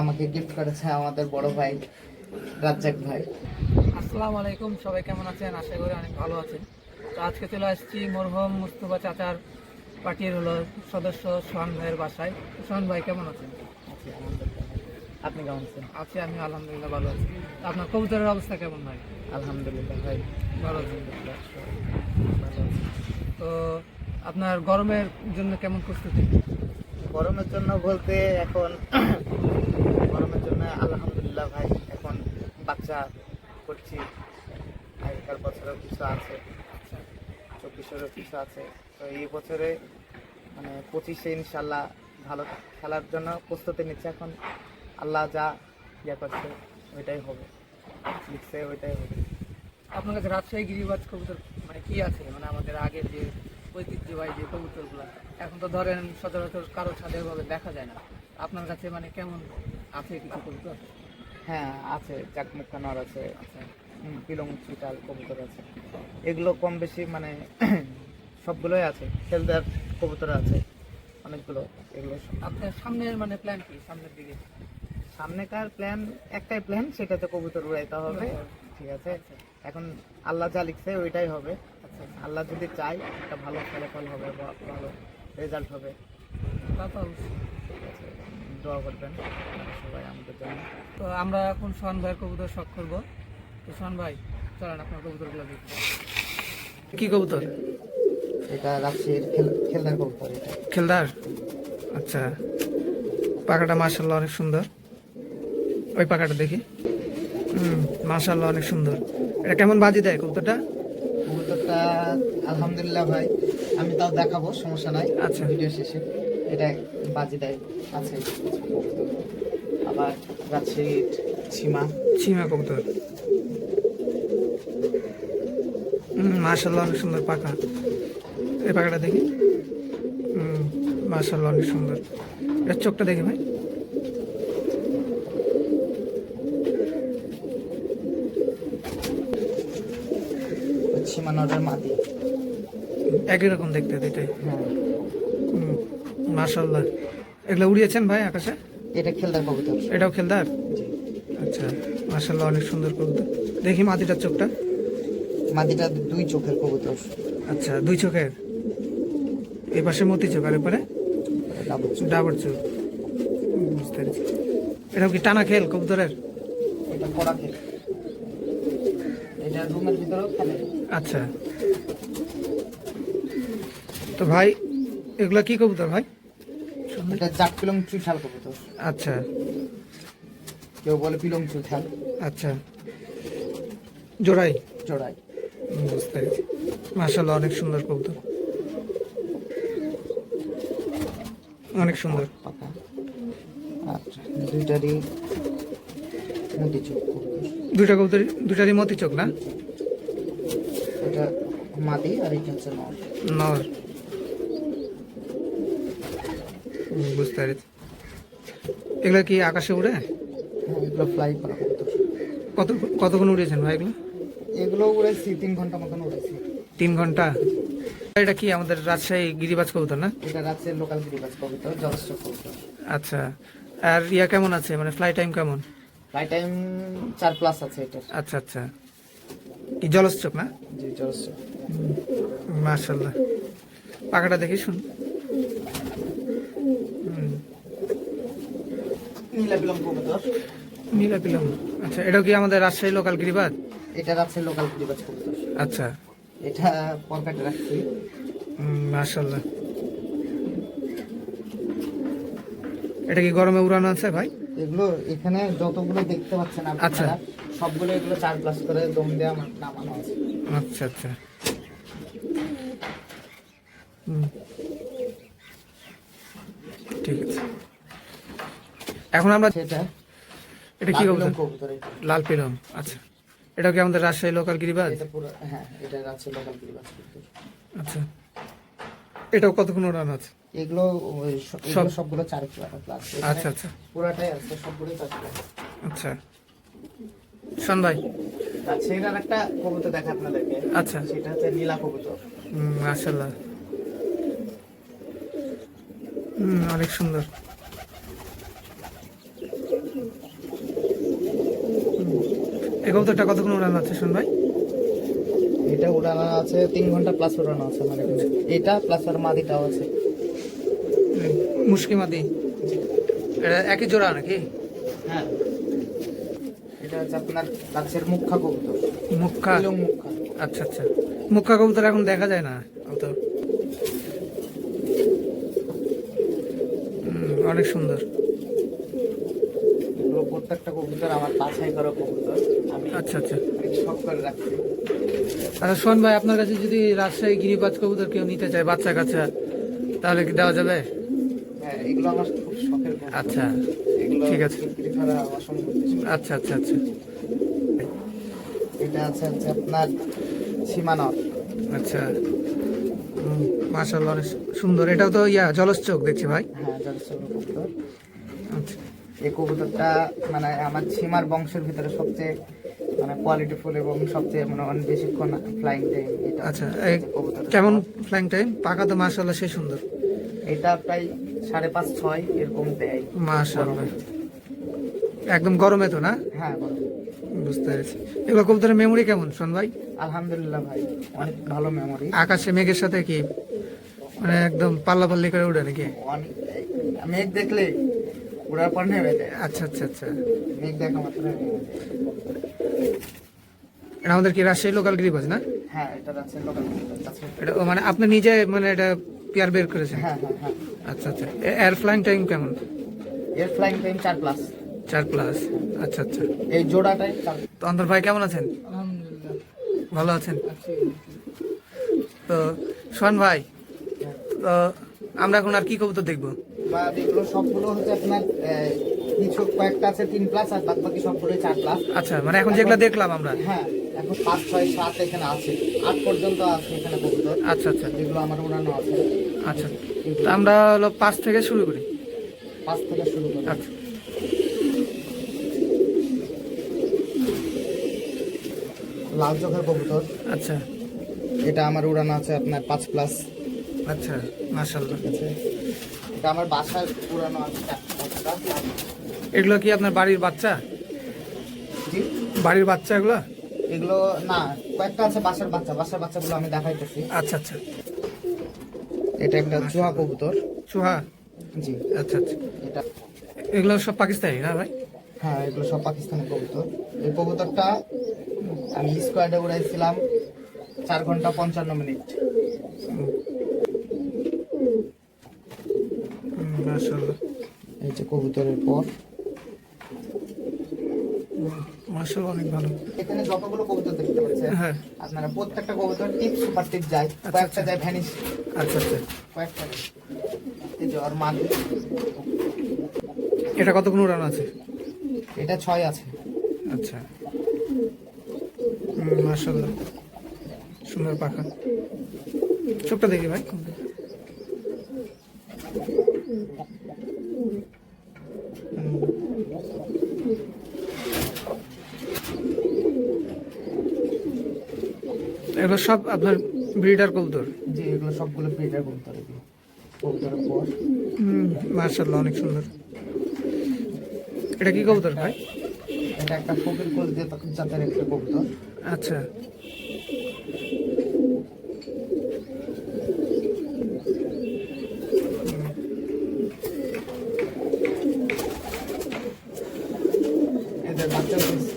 আমাকে গিফট করেছে আমাদের বড় ভাই রাজ্জাক ভাই। আসসালামু আলাইকুম, সবাই কেমন আছেন? আশা করি অনেক ভালো আছেন। তো আজকে চলে আসছি মরহুম মুস্তফা চাচার পার্টির সদস্য সোহান ভাইয়ের বাসায়। সোহান ভাই কেমন আছেন? আছি আলহামদুলিল্লাহ ভাই। আপনি কেমন আছেন? আছি, আমি আলহামদুলিল্লাহ ভালো আছি। তো আপনার কবুতরের অবস্থা কেমন ভাই? আলহামদুলিল্লাহ ভাই, ভালো আছেন? আলহামদুলিল্লাহ ভালো আছি। তো আপনার গরমের জন্য কেমন প্রস্তুতি? গরমের জন্য বলতে এখন গরমের জন্য আলহামদুলিল্লাহ ভাই, এখন বাচ্চা করছি। আগেকার বছরেও কিছু আছে, 24-এরও কিছু আছে। তো এই বছরে মানে 25-এ ইনশাল্লাহ ভালো খেলার জন্য প্রস্তুতি নিচ্ছে। এখন আল্লাহ যা ইয়া করছে ওইটাই হবে, লিখছে ওইটাই হবে। আপনার কাছে রাজশাহী গিরিবাজ কবুতর মানে কি আছে? মানে আমাদের আগের যে ঐতিহ্যবাহী যে কবুতরগুলো এখন তো ধরেন সচরাচর কারো ছাদে ভাবে দেখা যায় না। আপনার কাছে মানে কেমন আছে কিছু কবুতর? হ্যাঁ আছে, চাকমুখা নর আছে, আচ্ছা, পিলং চিতাল কবুতর আছে। এগুলো কম বেশি মানে সবগুলোই আছে। খেলদার কবুতর আছে অনেকগুলো। এগুলো আপনার সামনের মানে প্ল্যান কি সামনের দিকে? সামনেকার প্ল্যান একটাই প্ল্যান, সেটাতে কবুতর উড়াইতে হবে। ঠিক আছে, এখন আল্লাহ যা লিখছে ওইটাই হবে। আচ্ছা, আল্লাহ যদি চাই একটা ভালো ফলাফল হবে বা ভালো রেজাল্ট হবে। তা তো অবশ্যই। ঠিক আছে, দোয়া করবেন সবাই আমাদের জন্য। তো আমরা এখন সোহান ভাইয়ের কবুতর শখ করবো। তো সোহান ভাই চলেন আপনার কবুতরগুলো দেখি। কি কবুতর? এটা রাজশাহীর খেলদার কবুতর। এটা খেলদার। আচ্ছা, পাখাটা মাশাআল্লাহ অনেক সুন্দর। ওই পাখাটা দেখি। মাশাআল্লাহ অনেক সুন্দর। এটা কেমন বাজি দেয় কবুতরটা? কবুতরটা আলহামদুলিল্লাহ ভাই, আমি তাও দেখাবো, সমস্যা নাই। আচ্ছা, ভিডিও শেষে এটা বাজি দেয় আছে। আবার রাজশাহীর সীমা সীমা কবুতর। মাশাআল্লাহ অনেক সুন্দর পাখা। এই পাখাটা দেখি। মাশাআল্লাহ অনেক সুন্দর। এর চোখটা দেখি ভাই। সীমা নটের মাদি। একই রকম দেখতে দুইটাই। হ্যাঁ, মাশাআল্লাহ। এগুলো উড়িয়েছেন ভাই আকাশে? এটা খেলদার কবুতর। এটাও খেলদার। জি। আচ্ছা, মাশাআল্লাহ অনেক সুন্দর কবুতর। দেখি মাদিটার চোখটা। মাদিটা দুই চোখের কবুতর। আচ্ছা, দুই চোখের। এই পাশে মতি চোখ আর এপারে ডাবল চোখ। ডাবর চোখ। বুঝতে পেরেছি। এটাও কি টানা খেল কবুতরের? এটা কড়া খেল, এটা রুমের ভিতরেও খেলে। আচ্ছা, তো ভাই এগুলা কি কবুতর ভাই? এটা জাক পিলং চুইঠাল কবুতর। আচ্ছা কেউ বলে পিলং চুইঠাল। আচ্ছা, জোড়াই। জোড়াই। বুঝতে পেরেছি। মাশাআল্লাহ অনেক সুন্দর কবুতর, অনেক সুন্দর। পাকা। আচ্ছা, দুইটারই মতি চোখ কবুতর। দুইটা কবুতর, দুইটারই মতি চোখ না? এটা মাদি আর এটা হচ্ছে নর। নর। বুঝতে পেরেছি। এগুলা কি আকাশে উড়ে? হ্যাঁ, এগুলো ফ্লাই করা কবুতর। কতক্ষণ উড়িয়েছেন ভাই এগুলো? এগুলো উড়েছি 3 ঘন্টা মতন উড়েছি। 3 ঘন্টা। এটা কি আমাদের রাজশাহী গিরিবাজ কবুতর না? এটা রাজশাহীর লোকাল গিরিবাজ কবুতর, জলস্ট কবুতর। আচ্ছা, আর ইয়া কেমন আছে, মানে ফ্লাই টাইম কেমন? ফ্লাই টাইম 4+ আছে এটার। আচ্ছা আচ্ছা, কি জলশ্চক না? জি, জলস্ট। মাশাআল্লাহ। পাখাটা দেখি শুন। নীলা বিলং কবুতর। নীলা পিলম। আচ্ছা, এটাও কি আমাদের রাজশাহী লোকাল গিরিবাজ? এটা রাজশাহীর লোকাল গিরিবাজ কবুতর। আচ্ছা, এটা পকেটে রাখছি। মাশাআল্লাহ। এটা কি গরমে উড়ানো আছে ভাই? এগুলো এখানে যতগুলো দেখতে পাচ্ছেন আচ্ছা। আপনারা, সবগুলো এগুলো 4+ করে দম দেওয়া নামানো আছে। আচ্ছা আচ্ছা। ঠিক আছে। এখন আমরা সেটা এটা কি লাল কবুতর? বিলং কবুতর এটা। লাল পিলম। আচ্ছা, এটা কি আমাদের রাজশাহী লোকাল গিরিবাজ? এটা পুরো, হ্যাঁ, এটা রাজশাহীর লোকাল গিরিবাজ কবুতর। আচ্ছা, এটাও কতক্ষণ উড়ানো আছে? এগুলো এগুলো সবগুলো 4+। আচ্ছা আচ্ছা পুরাটাই আছে, সবগুলোই 4+। আচ্ছা। শোন ভাই, সেটার একটা কবুতর দেখা আপনাদেরকে। আচ্ছা। সেটা হচ্ছে নীলা কবুতর। মাশাআল্লাহ। অনেক সুন্দর। এই কবুতরটা কতক্ষণ উড়ানো আছে শোন ভাই? এটা উড়ানো আছে 3 ঘন্টা প্লাস উড়ানো আছে আমার এখানে। এটা প্লাস আর মাদিটাও আছে। মুশকি মাদি, এটা একই জোড়া নাকি? হ্যাঁ, এটা হচ্ছে আপনার গাছের মুখ্যা কবুতর, মুখা। ইলং মুখ্যা। আচ্ছা আচ্ছা, মুখা কবুতর এখন দেখা যায় না অত। অনেক সুন্দর। এগুলো প্রত্যেকটা কবুতর আমার বাছাই করা কবুতর, আমি আচ্ছা আচ্ছা। অনেক শখ করে রাখছি। আচ্ছা শোন ভাই, আপনার কাছে যদি রাজশাহী গিরিবাজ কবুতর কেউ নিতে চায় বাচ্চা কাচ্চা, তাহলে কি দেওয়া যাবে? হ্যাঁ, এগুলো আমার খুব শখের কবুতর। আচ্ছা এগুলো ঠিক আছে। বিক্রি করা অসম্ভব কিছু। আচ্ছা আচ্ছা আচ্ছা এটা হচ্ছে আপনার সীমানর। আচ্ছা। মাশাআল্লাহ অনেক সুন্দর। এটাও তো জলশ্চোখ দেখছি ভাই। হ্যাঁ, জলচর কবুতর। আচ্ছা এই কবুতরটা মানে আমার সীমার বংশের ভিতরে সবচেয়ে মানে কোয়ালিটিফুল এবং সবচেয়ে মানে অনেক বেশিক্ষণ ফ্লাইং টাইম এটা। আচ্ছা, এই কবুতর কেমন ফ্লাইং টাইম? পাকা তো মাশাআল্লাহ সেই সুন্দর। এটা প্রায় 5.5-6 এরকম দেয়। মাশাআল্লাহ একদম গরমে তো না? হ্যাঁ, বলো। বুঝতে পেরেছি। এগুলো কবুতরের মেমোরি কেমন শোন ভাই? আলহামদুলিল্লাহ ভাই, অনেক ভালো মেমোরি। আকাশে মেঘের সাথে কি মানে একদম পাল্লাপাল্লি করে উঠে নাকি? অনেক মেঘ দেখলে উড়ার পর নেমে যায়। আচ্ছা আচ্ছা আচ্ছা। মেঘ দেখা মাত্র নেমে যায়। এটা আমাদের কি রাজশাহী লোকাল গিরিবাজ না? হ্যাঁ, এটা আছে লোকাল কাছে। এটা মানে আপনি নিজে মানে এটা পেয়ার বের করেছেন? হ্যাঁ হ্যাঁ হ্যাঁ। আচ্ছা আচ্ছা। এয়ার ফ্লাইং টাইম কেমন? এর ফ্লাইং টাইম 4+। 4+। আচ্ছা আচ্ছা। এই জোড়াটাই 4। তো অন্তর ভাই কেমন আছেন? আলহামদুলিল্লাহ ভালো আছেন? তো সোহান ভাই, তো আমরা এখন আর কি কবুতর দেখবো? বা এগুলো সবগুলো হচ্ছে আপনার কিছু কয়েকটা আছে 3+ আর বাদ বাকি সবগুলো 4+। আচ্ছা, মানে এখন যেগুলো দেখলাম আমরা। হ্যাঁ, এখন 5, 6, 7 এখানে আছে, 8 পর্যন্ত আছে এখানে কবুতর। আচ্ছা আচ্ছা যেগুলো আমার উড়ানো আছে। আচ্ছা। তো আমরা হলো 5 থেকে শুরু করি। 5 থেকে শুরু করি। আচ্ছা লাল চোখের কবুতর, আচ্ছা এটা আমার উড়ানো আছে আপনার 5+। আচ্ছা মাশাআল্লাহ। ঠিক আছে, এটা আমার বাসায় উড়ানো আছে 4+। এগুলো কি আপনার বাড়ির বাচ্চা? জি, বাড়ির বাচ্চা এগুলো? এগুলো না, কয়েকটা আছে বাসার বাচ্চা। বাসার বাচ্চাগুলো আমি দেখাইতেছি। আচ্ছা আচ্ছা। এটা একটা চুহা কবুতর। চুহা? জি, আচ্ছা আচ্ছা। এটা এগুলো সব পাকিস্তানি না ভাই? হ্যাঁ, এগুলো সব পাকিস্তানি কবুতর। এই কবুতরটা আমি স্কোয়াডে উড়াইছিলাম 4 ঘন্টা 55 মিনিট। মাশাআল্লাহ। এই যে কবুতরের পর মাশাআল্লাহ অনেক ভালো। এখানে যতগুলো কবুতর দেখতে পাচ্ছেন হ্যাঁ। আপনারা, প্রত্যেকটা কবুতর টিপ সুপার টিপ যায়, আচ্ছা, কয়েকটা আচ্ছা। যায় ভ্যানিশ, আচ্ছা আচ্ছা। কয়েকটা যায়। এই যে ওর মাদি, এটা কতক্ষণ উড়ানো আছে? এটা 6 আছে। আচ্ছা। মাশাআল্লাহ সুন্দর পাখা। চোখটা দেখি ভাই। এগুলো সব আপনার ব্রিডার কবুতর? যে এগুলো সবগুলো ব্রিডার কবুতর। এগুলো কবুতরের পর মাশাআল্লাহ অনেক সুন্দর। এটা কি কবুতর ভাই? এটা একটা ফকির কোচ জাতের একটা কবুতর। আচ্ছা। এদের বাচ্চা হয়েছে।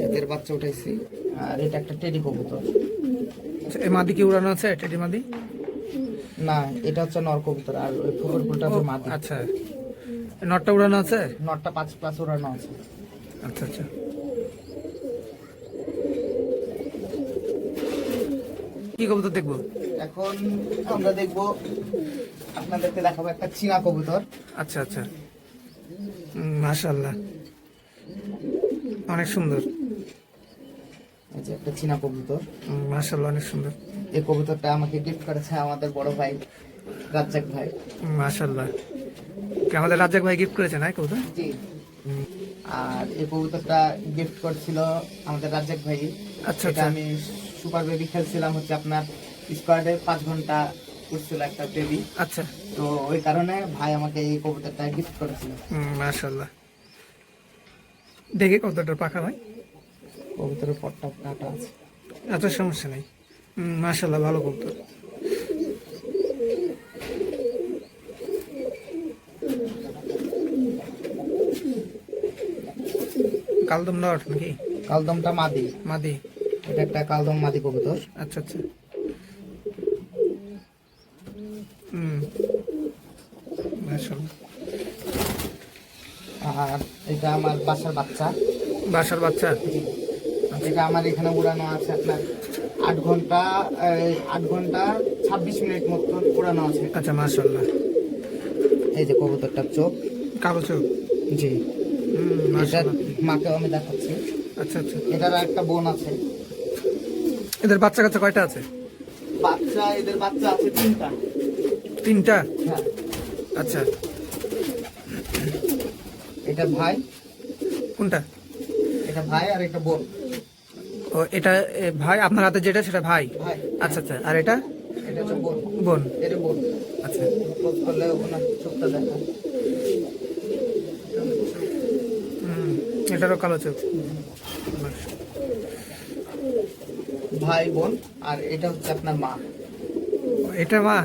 এদের বাচ্চা উঠাইছি। আর এটা একটা টেডি কবুতর। আচ্ছা, এই মাদি কি উড়ানো আছে? টেডি মাদি? না, এটা হচ্ছে নর কবুতর, আর ওই ফকির কোচটা হচ্ছে মাদি। আচ্ছা, নটটা উড়ানো আছে? নরটা 5+ উড়ানো আছে। আচ্ছা আচ্ছা। কি কবুতর দেখবো এখন? আমরা দেখবো, আপনাদেরকে দেখাবো একটা চীনা কবুতর। আচ্ছা আচ্ছা। মাশাআল্লাহ অনেক সুন্দর। এই যে একটা চীনা কবুতর। মাশাআল্লাহ অনেক সুন্দর। এই কবুতরটা আমাকে গিফট করেছে আমাদের বড় ভাই রাজ্জাক ভাই। মাশাআল্লাহ। কি আমাদের রাজ্জাক ভাই গিফট করেছে না কবুতর? জি। আর এই কবুতরটা গিফট করছিল আমাদের রাজ্জাক ভাই। আচ্ছা এটা আচ্ছা। আমি সুপার বেবি খেলছিলাম হচ্ছে আপনার স্কোয়াডে 5 ঘন্টা করছিল একটা বেবি। আচ্ছা তো ওই কারণে ভাই আমাকে এই কবুতরটা গিফট করেছিল। মাশাআল্লাহ, দেখে কতটা পাখা ভাই, কবুতরের পটটা কাটা আছে। এত সমস্যা নেই। মাশাআল্লাহ, ভালো কবুতর। কালদম নট নাকি? কালদমটা মাদি, মাদি। এটা একটা কালদম মাদি কবুতর। আচ্ছা আচ্ছা। মাশাআল্লাহ। আর এটা আমার বাসার বাচ্চা। বাসার বাচ্চা। এটা আমার এখানে উড়ানো আছে আপনার 8 ঘন্টা 26 মিনিট মতো উড়ানো আছে। আচ্ছা, মাশাআল্লাহ। এই যে কবুতরটার চোখ, কালো চোখ। জি। এটা মাশাআল্লাহ। মাকেও আমি দেখাচ্ছি। আচ্ছা আচ্ছা। এটার একটা বোন আছে। এদের বাচ্চা কাচ্চা কয়টা আছে? এদের বাচ্চা আছে 3টা। 3টা? হ্যাঁ। আচ্ছা। এটা ভাই। কোনটা? এটা ভাই আর একটা বোন। ও, এটা ভাই, আপনার হাতে যেটা সেটা ভাই? ভাই। আচ্ছা আচ্ছা। আর এটা? এটা হচ্ছে বোন। বোন। এটা বোন। আচ্ছা। ক্লোজ করলে ওনার চোখটা দেখা। এটারও কালো চোখ। ভাই বোন। আর এটা হচ্ছে আপনার মা। এটা মা?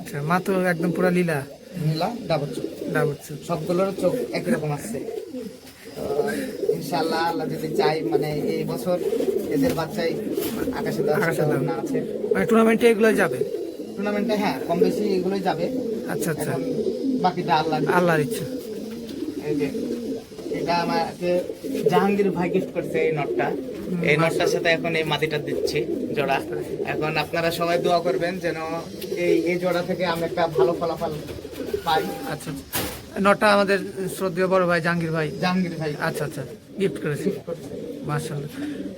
আচ্ছা, মা তো একদম পুরা লীলা। নীলা ডাবর চোখ। ডাবর চোখ। সবগুলোর চোখ একই রকম আসছে। ইনশাআল্লাহ আল্লাহ যদি চাই, মানে এই বছর এদের বাচ্চাই আকাশে দেওয়ার আছে। মানে টুর্নামেন্টে এগুলো যাবে? টুর্নামেন্টে হ্যাঁ, কম বেশি এগুলোই যাবে। আচ্ছা আচ্ছা। এখন বাকিটা আল্লাহর ইচ্ছা। এই যে এটা আমাকে জাহাঙ্গীর ভাই গিফট করছে এই নটটা। এই নটটার সাথে এখন এই মাদিটা দিচ্ছি জোড়া। এখন আপনারা সবাই দোয়া করবেন যেন এই জোড়া থেকে আমি একটা ভালো ফলাফল পাই। আচ্ছা আচ্ছা। নটা আমাদের শ্রদ্ধেয় বড় ভাই জাহাঙ্গীর ভাই। জাহাঙ্গীর ভাই আচ্ছা আচ্ছা, গিফট করেছি। মাশাআল্লাহ।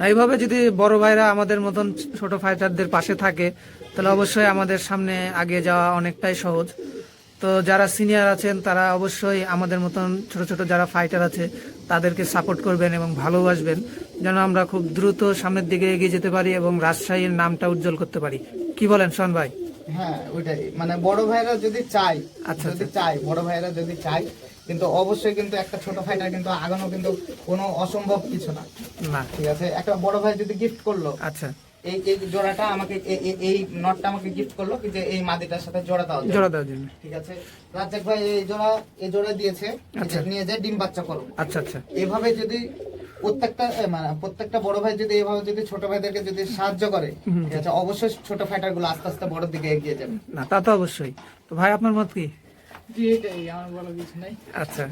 এইভাবে যদি বড় ভাইরা আমাদের মতন ছোট ফাইটারদের পাশে থাকে, তাহলে অবশ্যই আমাদের সামনে আগে যাওয়া অনেকটাই সহজ। তো যারা সিনিয়র আছেন তারা অবশ্যই আমাদের মতন ছোট ছোট যারা ফাইটার আছে তাদেরকে সাপোর্ট করবেন এবং ভালোবাসবেন, যেন আমরা খুব দ্রুত সামনের দিকে এগিয়ে যেতে পারি এবং রাজশাহীর নামটা উজ্জ্বল করতে পারি। কি বলেন শোন ভাই? হ্যাঁ, ওইটাই, মানে বড় ভাইরা যদি চাই, আচ্ছা, যদি চাই, বড় ভাইরা যদি চাই, কিন্তু অবশ্যই কিন্তু একটা ছোট ফাইটার কিন্তু আগানো কিন্তু কোনো অসম্ভব কিছু না। না, ঠিক আছে, একটা বড় ভাই যদি গিফট করলো, আচ্ছা, এই এই জোড়াটা আমাকে এই নটটা আমাকে গিফট করলো কি যে এই মাদিটার সাথে জোড়া দেওয়া জোড়া দেওয়ার জন্য। ঠিক আছে, রাজ্জাক ভাই এই জোড়া দিয়েছে, আচ্ছা। নিয়ে যায় ডিম বাচ্চা করো। আচ্ছা আচ্ছা। এভাবে যদি প্রত্যেকটা বড় ভাই যদি এভাবে যদি ছোট ভাইদেরকে যদি সাহায্য করে, ঠিক আছে, অবশ্যই ছোট ফাইটার গুলো আস্তে আস্তে বড় দিকে এগিয়ে যাবে। না, তা তো অবশ্যই। তো ভাই আপনার মত কি? জি, এটাই আমার বলার কিছু নাই। আচ্ছা।